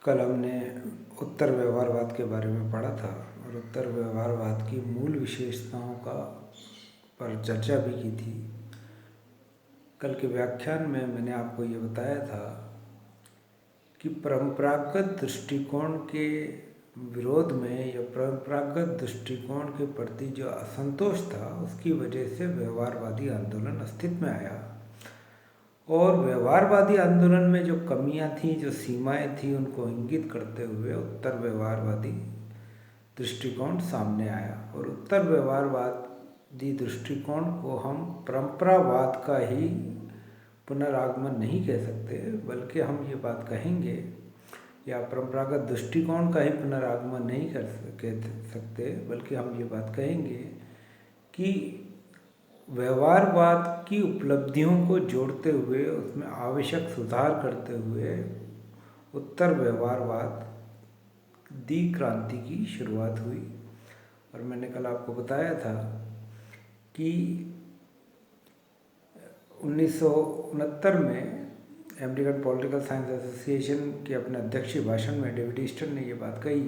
कल हमने उत्तर व्यवहारवाद के बारे में पढ़ा था और उत्तर व्यवहारवाद की मूल विशेषताओं का पर चर्चा भी की थी। कल के व्याख्यान में मैंने आपको ये बताया था कि परंपरागत दृष्टिकोण के विरोध में या परंपरागत दृष्टिकोण के प्रति जो असंतोष था उसकी वजह से व्यवहारवादी आंदोलन अस्तित्व में आया और व्यवहारवादी आंदोलन में जो कमियां थी, जो सीमाएं थी, उनको इंगित करते हुए उत्तर व्यवहारवादी दृष्टिकोण सामने आया। और उत्तर व्यवहारवादी दृष्टिकोण को हम परंपरावाद का ही पुनरागमन नहीं कह सकते, बल्कि हम ये बात कहेंगे, या परंपरागत दृष्टिकोण का ही पुनरागमन नहीं कह सकते, बल्कि हम ये बात कहेंगे कि व्यवहारवाद की उपलब्धियों को जोड़ते हुए उसमें आवश्यक सुधार करते हुए उत्तर व्यवहारवाद दी क्रांति की शुरुआत हुई। और मैंने कल आपको बताया था कि 1969 में अमेरिकन पॉलिटिकल साइंस एसोसिएशन के अपने अध्यक्षीय भाषण में डेविड ईस्टन ने ये बात कही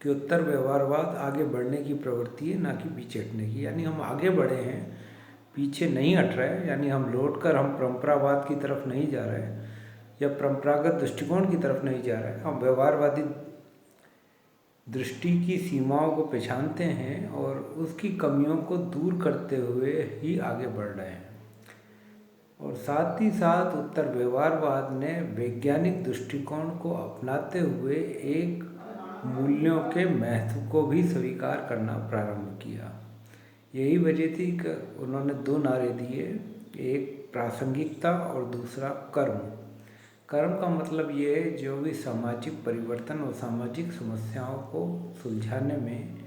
कि उत्तर व्यवहारवाद आगे बढ़ने की प्रवृत्ति है, ना कि पीछे हटने की। यानी हम आगे बढ़े हैं, पीछे नहीं हट रहे, यानी हम लौटकर हम परंपरावाद की तरफ नहीं जा रहे या परंपरागत दृष्टिकोण की तरफ नहीं जा रहे। हम व्यवहारवादी दृष्टि की सीमाओं को पहचानते हैं और उसकी कमियों को दूर करते हुए ही आगे बढ़ रहे हैं। और साथ ही साथ उत्तर व्यवहारवाद ने वैज्ञानिक दृष्टिकोण को अपनाते हुए एक मूल्यों के महत्व को भी स्वीकार करना प्रारंभ किया। यही वजह थी कि उन्होंने दो नारे दिए, एक प्रासंगिकता और दूसरा कर्म। कर्म का मतलब ये है जो भी सामाजिक परिवर्तन और सामाजिक समस्याओं को सुलझाने में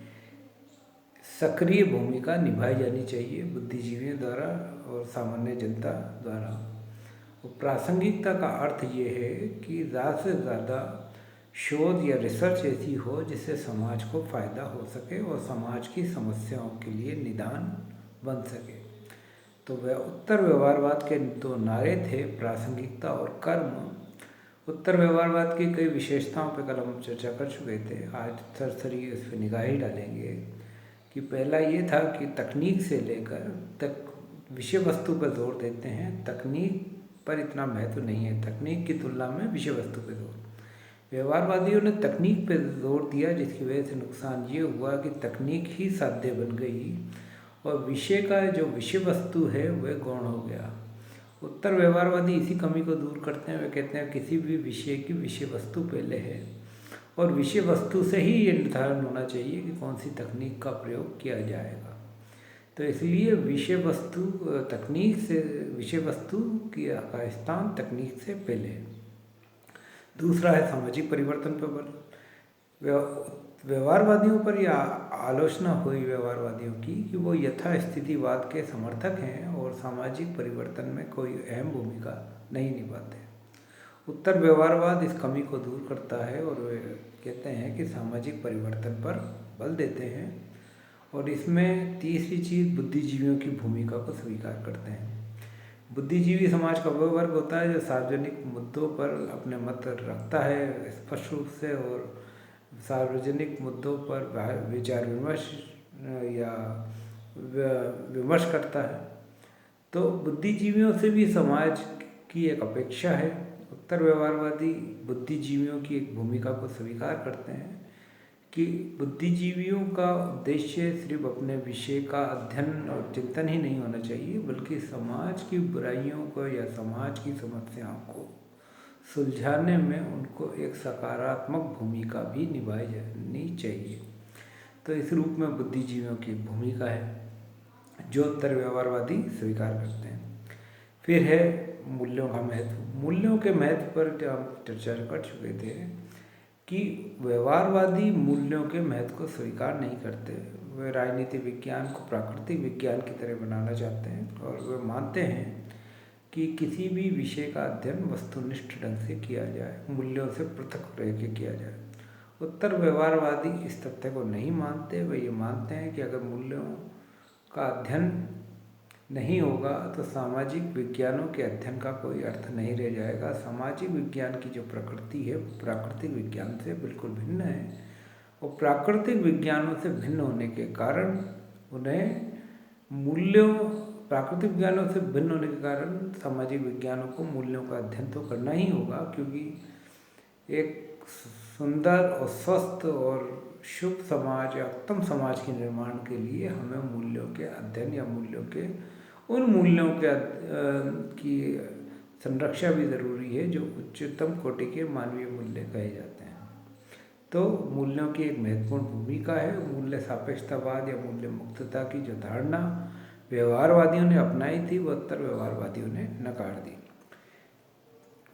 सक्रिय भूमिका निभाई जानी चाहिए बुद्धिजीवियों द्वारा और सामान्य जनता द्वारा। और प्रासंगिकता का अर्थ ये है कि ज़्यादा से ज़्यादा शोध या रिसर्च ऐसी हो जिससे समाज को फ़ायदा हो सके और समाज की समस्याओं के लिए निदान बन सके। तो वह उत्तर व्यवहारवाद के दो नारे थे, प्रासंगिकता और कर्म। उत्तर व्यवहारवाद की कई विशेषताओं पर कल हम चर्चा कर चुके थे। आज सरसरी इस पर निगाह ही डालेंगे कि पहला ये था कि तकनीक से लेकर तक विषय वस्तु पर जोर देते हैं। तकनीक पर इतना महत्व नहीं है, तकनीक की तुलना में विषय वस्तु पर जोर। व्यवहारवादियों ने तकनीक पर जोर दिया, जिसकी वजह से नुकसान ये हुआ कि तकनीक ही साध्य बन गई और विषय का जो विषय वस्तु है वह गौण हो गया। उत्तर व्यवहारवादी इसी कमी को दूर करते हैं। वे कहते हैं किसी भी विषय की विषय वस्तु पहले है और विषय वस्तु से ही ये निर्धारण होना चाहिए कि कौन सी तकनीक का प्रयोग किया जाएगा। तो इसलिए विषय वस्तु तकनीक से, विषय वस्तु का स्थान तकनीक से पहले है। दूसरा है सामाजिक परिवर्तन पर बल। व्यवहारवादियों पर यह आलोचना हुई व्यवहारवादियों की कि वो यथास्थितिवाद के समर्थक हैं और सामाजिक परिवर्तन में कोई अहम भूमिका नहीं निभाते। उत्तर व्यवहारवाद इस कमी को दूर करता है और वे कहते हैं कि सामाजिक परिवर्तन पर बल देते हैं और इसमें तीसरी चीज़ बुद्धिजीवियों की भूमिका को स्वीकार करते हैं। बुद्धिजीवी समाज का वह वर्ग होता है जो सार्वजनिक मुद्दों पर अपने मत रखता है स्पष्ट रूप से और सार्वजनिक मुद्दों पर विचार विमर्श या विमर्श करता है। तो बुद्धिजीवियों से भी समाज की एक अपेक्षा है। उत्तर व्यवहारवादी बुद्धिजीवियों की एक भूमिका को स्वीकार करते हैं कि बुद्धिजीवियों का उद्देश्य सिर्फ अपने विषय का अध्ययन और चिंतन ही नहीं होना चाहिए, बल्कि समाज की बुराइयों को या समाज की समस्याओं को सुलझाने में उनको एक सकारात्मक भूमिका भी निभाई जानी चाहिए। तो इस रूप में बुद्धिजीवियों की भूमिका है जो उत्तर व्यवहारवादी स्वीकार करते हैं। फिर है मूल्यों का महत्व। मूल्यों के महत्व पर हम चर्चा कर चुके थे कि व्यवहारवादी मूल्यों के महत्व को स्वीकार नहीं करते। वे राजनीति विज्ञान को प्राकृतिक विज्ञान की तरह बनाना चाहते हैं और वे मानते हैं कि किसी भी विषय का अध्ययन वस्तुनिष्ठ ढंग से किया जाए, मूल्यों से पृथक रह के किया जाए। उत्तर व्यवहारवादी इस तथ्य को नहीं मानते। वे ये मानते हैं कि अगर मूल्यों का अध्ययन नहीं होगा तो सामाजिक विज्ञानों के अध्ययन का कोई अर्थ नहीं रह जाएगा। सामाजिक विज्ञान की जो प्रकृति है प्राकृतिक विज्ञान से बिल्कुल भिन्न है, और प्राकृतिक विज्ञानों से भिन्न होने के कारण उन्हें मूल्यों प्राकृतिक विज्ञानों से भिन्न होने के कारण सामाजिक विज्ञानों को मूल्यों का अध्ययन तो करना ही होगा, क्योंकि एक सुंदर और स्वस्थ और शुभ समाज या उत्तम समाज के निर्माण के लिए हमें मूल्यों के अध्ययन या उन मूल्यों की संरक्षा भी ज़रूरी है जो उच्चतम कोटि के मानवीय मूल्य कहे जाते हैं। तो मूल्यों की एक महत्वपूर्ण भूमिका है। मूल्य सापेक्षतावाद या मूल्य मुक्तता की जो धारणा व्यवहारवादियों ने अपनाई थी वो उत्तर व्यवहारवादियों ने नकार दी।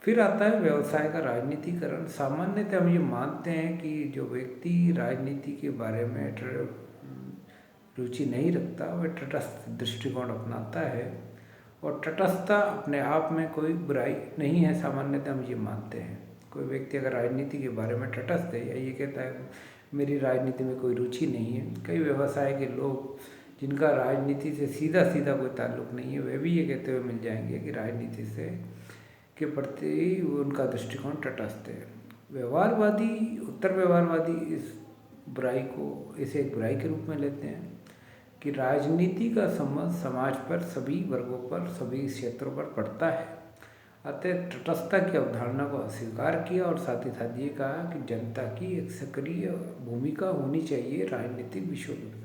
फिर आता है व्यवसाय का राजनीतिकरण। सामान्यतः हम ये मानते हैं कि जो व्यक्ति राजनीति के बारे में रुचि नहीं रखता वह तटस्थ दृष्टिकोण अपनाता है, और तटस्थता अपने आप में कोई बुराई नहीं है। सामान्यतः हम ये मानते हैं कोई व्यक्ति अगर राजनीति के बारे में तटस्थ है या ये कहता है मेरी राजनीति में कोई रुचि नहीं है। कई व्यवसाय के लोग जिनका राजनीति से सीधा कोई ताल्लुक नहीं है वे भी ये कहते हुए मिल जाएंगे कि राजनीति से के प्रति उनका दृष्टिकोण तटस्थ है। उत्तर व्यवहारवादी इसे एक बुराई के रूप में लेते हैं कि राजनीति का संबंध समाज पर सभी वर्गों पर सभी क्षेत्रों पर पड़ता है। अतः तटस्थता की अवधारणा को अस्वीकार किया और साथ ही साथ ये कहा कि जनता की एक सक्रिय भूमिका होनी चाहिए राजनीतिक विषयों में।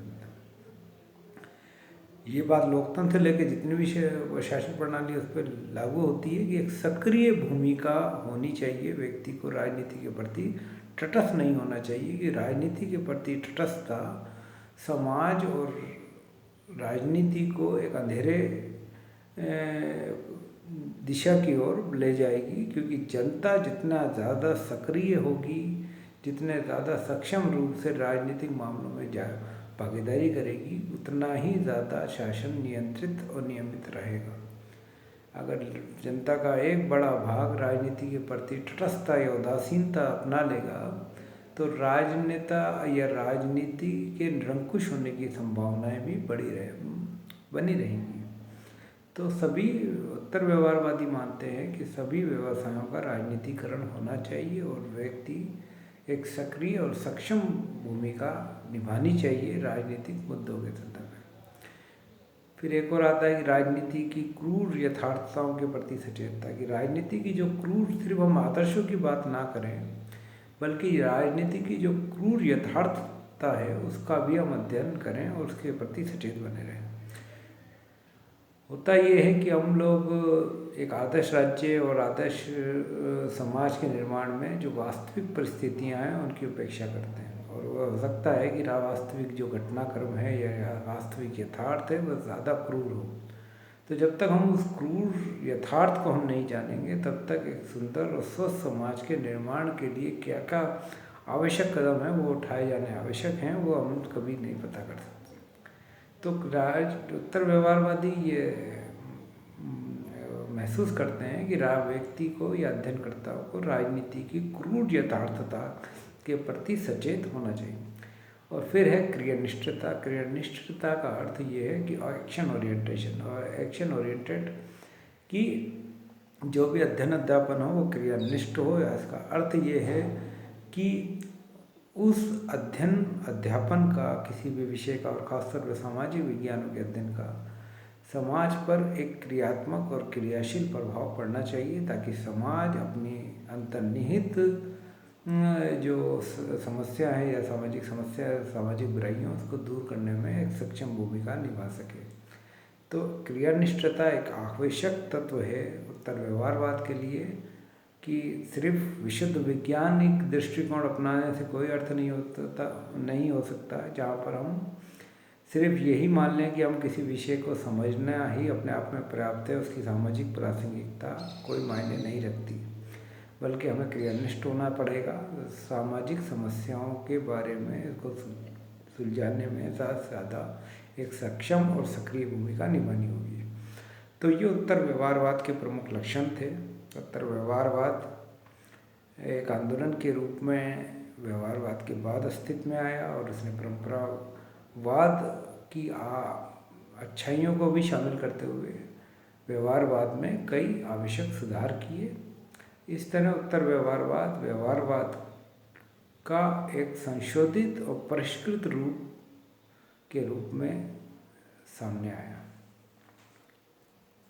ये बात लोकतंत्र से लेकर जितनी भी शासन प्रणाली उस पर लागू होती है कि एक सक्रिय भूमिका होनी चाहिए। व्यक्ति को राजनीति के प्रति तटस्थ नहीं होना चाहिए कि राजनीति के प्रति तटस्थता समाज और राजनीति को एक अंधेरे दिशा की ओर ले जाएगी, क्योंकि जनता जितना ज़्यादा सक्रिय होगी, जितने ज़्यादा सक्षम रूप से राजनीतिक मामलों में भागीदारी करेगी, उतना ही ज़्यादा शासन नियंत्रित और नियमित रहेगा। अगर जनता का एक बड़ा भाग राजनीति के प्रति तटस्थता या उदासीनता अपना लेगा तो राजनेता या राजनीति के निरंकुश होने की संभावनाएं भी बनी रहेंगी। तो सभी उत्तर व्यवहारवादी मानते हैं कि सभी व्यवसायों का राजनीतिकरण होना चाहिए और व्यक्ति एक सक्रिय और सक्षम भूमिका निभानी चाहिए राजनीतिक मुद्दों के संदर्भ में। फिर एक और आता है कि राजनीति की क्रूर यथार्थताओं के प्रति सचेतता। कि राजनीति की जो क्रूर, सिर्फ हम आदर्शों की बात ना करें बल्कि राजनीति की जो क्रूर यथार्थता है उसका भी हम अध्ययन करें और उसके प्रति सचेत बने रहें। होता ये है कि हम लोग एक आदर्श राज्य और आदर्श समाज के निर्माण में जो वास्तविक परिस्थितियां हैं उनकी उपेक्षा करते हैं, और वह हो सकता है कि वास्तविक जो घटनाक्रम है या वास्तविक यथार्थ है वह ज़्यादा क्रूर हो। तो जब तक हम उस क्रूर यथार्थ को हम नहीं जानेंगे तब तक एक सुंदर और स्वस्थ समाज के निर्माण के लिए क्या क्या आवश्यक कदम हैं वो उठाए जाने आवश्यक हैं वो हम कभी नहीं पता कर सकते। तो उत्तर व्यवहारवादी ये महसूस करते हैं कि व्यक्ति को या अध्ययनकर्ताओं को राजनीति की क्रूर यथार्थता के प्रति सचेत होना चाहिए। और फिर है क्रियानिष्ठता। क्रियानिष्ठता का अर्थ ये है कि एक्शन ओरिएंटेशन और एक्शन ओरिएंटेड कि जो भी अध्ययन अध्यापन हो वो क्रियानिष्ठ हो। या इसका अर्थ ये है कि उस अध्यापन का किसी भी विषय का और खासतौर पर सामाजिक विज्ञानों के अध्ययन का समाज पर एक क्रियात्मक और क्रियाशील प्रभाव पड़ना चाहिए, ताकि समाज अपनी अंतर्निहित जो समस्या है या सामाजिक बुराइयों उसको दूर करने में एक सक्षम भूमिका निभा सके। तो क्रियानिष्ठता एक आवश्यक तत्व है उत्तर व्यवहारवाद के लिए, कि सिर्फ विशुद्ध वैज्ञानिक दृष्टिकोण अपनाने से कोई अर्थ नहीं हो सकता, जहाँ पर हम सिर्फ यही मान लें कि हम किसी विषय को समझना ही अपने आप में पर्याप्त है, उसकी सामाजिक प्रासंगिकता कोई मायने नहीं रखती, बल्कि हमें क्रियानिष्ठ होना पड़ेगा। सामाजिक समस्याओं के बारे में इसको सुलझाने में ज़्यादा से ज़्यादा एक सक्षम और सक्रिय भूमिका निभानी होगी। तो ये उत्तर व्यवहारवाद के प्रमुख लक्षण थे। उत्तर व्यवहारवाद एक आंदोलन के रूप में व्यवहारवाद के बाद अस्तित्व में आया और इसने परंपरावाद की अच्छाइयों को भी शामिल करते हुए व्यवहारवाद में कई आवश्यक सुधार किए। इस तरह उत्तर व्यवहारवाद व्यवहारवाद का एक संशोधित और परिष्कृत रूप के रूप में सामने आया।